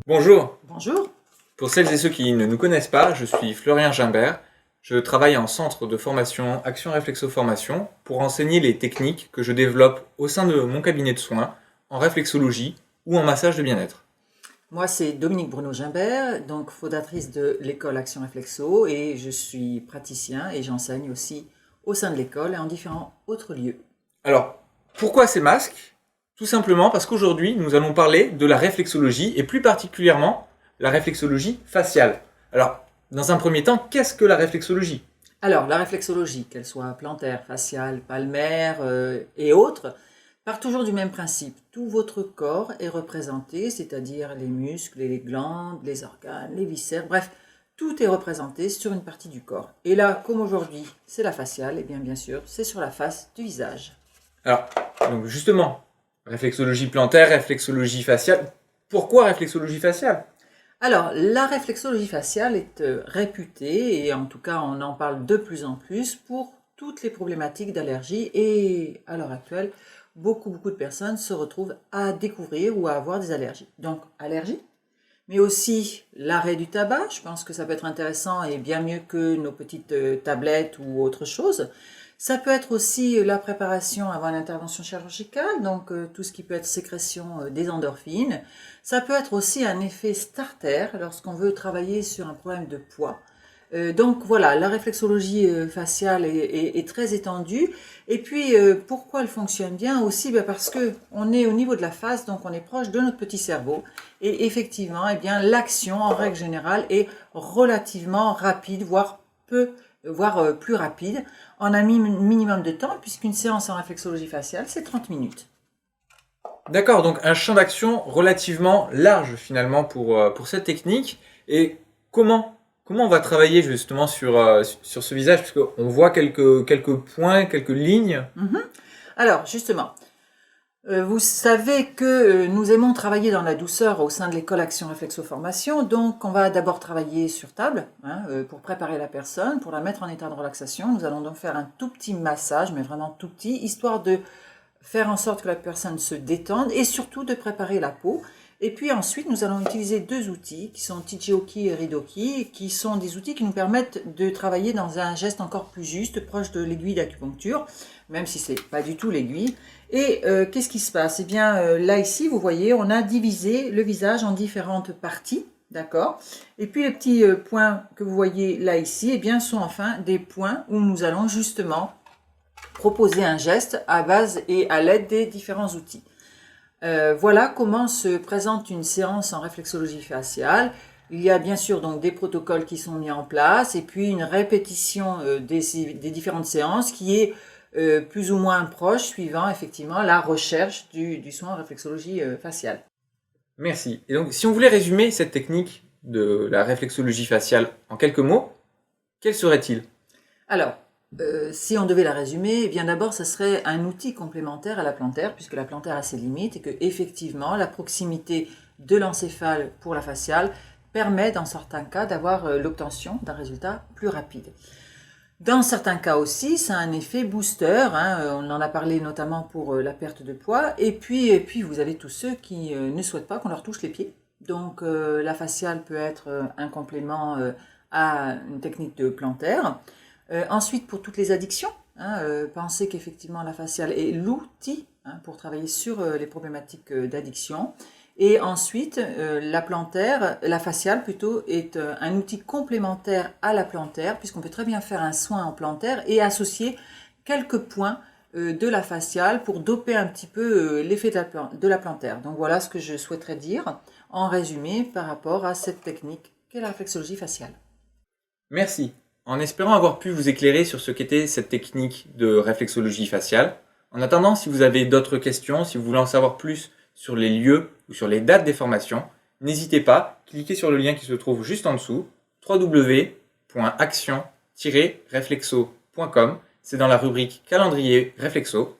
Bonjour, Bonjour. pour celles et ceux qui ne nous connaissent pas, je suis Florien Gimbert. Je travaille en centre de formation Action Réflexo Formation pour enseigner les techniques que je développe au sein de mon cabinet de soins en réflexologie ou en massage de bien-être. Moi, c'est Dominique Bruno Gimbert, donc fondatrice de l'école Action Réflexo, et je suis praticien et j'enseigne aussi au sein de l'école et en différents autres lieux. Alors, pourquoi ces masques? Tout simplement parce qu'aujourd'hui, nous allons parler de la réflexologie et plus particulièrement la réflexologie faciale. Alors, dans un premier temps, qu'est-ce que la réflexologie? Alors, la réflexologie, qu'elle soit plantaire, faciale, palmaire et autres, part toujours du même principe. Tout votre corps est représenté, c'est-à-dire les muscles, les glandes, les organes, les viscères, bref, tout est représenté sur une partie du corps. Et là, comme aujourd'hui, c'est la faciale, et bien sûr, c'est sur la face du visage. Alors, donc justement, réflexologie plantaire, réflexologie faciale. Pourquoi réflexologie faciale? Alors, la réflexologie faciale est réputée, et en tout cas on en parle de plus en plus, pour toutes les problématiques d'allergie. Et à l'heure actuelle, beaucoup de personnes se retrouvent à découvrir ou à avoir des allergies. Donc, allergie, mais aussi l'arrêt du tabac. Je pense que ça peut être intéressant et bien mieux que nos petites tablettes ou autre chose. Ça peut être aussi la préparation avant l'intervention chirurgicale, donc tout ce qui peut être sécrétion des endorphines. Ça peut être aussi un effet starter lorsqu'on veut travailler sur un problème de poids. Donc voilà, la réflexologie faciale est très étendue. Et puis pourquoi elle fonctionne bien aussi? Parce qu'on est au niveau de la face, donc on est proche de notre petit cerveau. Et effectivement, eh bien, l'action en règle générale est relativement rapide, voire plus rapide, en un minimum de temps, puisqu'une séance en réflexologie faciale, c'est 30 minutes. D'accord, donc un champ d'action relativement large finalement pour cette technique. Et comment on va travailler justement sur ce visage? Puisqu'on voit quelques points, quelques lignes. Alors, justement, vous savez que nous aimons travailler dans la douceur au sein de l'école Action Réflexo Formation. Donc, on va d'abord travailler sur table pour préparer la personne, pour la mettre en état de relaxation. Nous allons donc faire un tout petit massage, mais vraiment tout petit, histoire de faire en sorte que la personne se détende et surtout de préparer la peau. Et puis ensuite, nous allons utiliser deux outils qui sont Tichioki et Ridoki, qui sont des outils qui nous permettent de travailler dans un geste encore plus juste, proche de l'aiguille d'acupuncture, même si ce n'est pas du tout l'aiguille. Et qu'est-ce qui se passe? Eh bien, là, ici, vous voyez, on a divisé le visage en différentes parties, d'accord? Et puis, les petits points que vous voyez là, ici, eh bien, sont enfin des points où nous allons justement proposer un geste à base et à l'aide des différents outils. Voilà comment se présente une séance en réflexologie faciale. Il y a bien sûr donc des protocoles qui sont mis en place et puis une répétition des différentes séances qui est plus ou moins proche suivant effectivement la recherche du soin en réflexologie faciale. Merci. Et donc, si on voulait résumer cette technique de la réflexologie faciale en quelques mots, quel serait-il? Alors, si on devait la résumer, eh bien d'abord, ce serait un outil complémentaire à la plantaire, puisque la plantaire a ses limites et que effectivement, la proximité de l'encéphale pour la faciale permet, dans certains cas, d'avoir l'obtention d'un résultat plus rapide. Dans certains cas aussi, ça a un effet booster, on en a parlé notamment pour la perte de poids, et puis vous avez tous ceux qui ne souhaitent pas qu'on leur touche les pieds. Donc la faciale peut être un complément à une technique de plantaire. Ensuite, pour toutes les addictions, pensez qu'effectivement la faciale est l'outil pour travailler sur les problématiques d'addiction. Et ensuite, la faciale plutôt, est un outil complémentaire à la plantaire, puisqu'on peut très bien faire un soin en plantaire et associer quelques points de la faciale pour doper un petit peu l'effet de la plantaire. Donc voilà ce que je souhaiterais dire en résumé par rapport à cette technique qu'est la réflexologie faciale. Merci. En espérant avoir pu vous éclairer sur ce qu'était cette technique de réflexologie faciale. En attendant, si vous avez d'autres questions, si vous voulez en savoir plus sur les lieux ou sur les dates des formations, n'hésitez pas, cliquez sur le lien qui se trouve juste en dessous, www.action-reflexo.com. C'est dans la rubrique calendrier réflexo.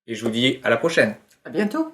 Et je vous dis à la prochaine. À bientôt!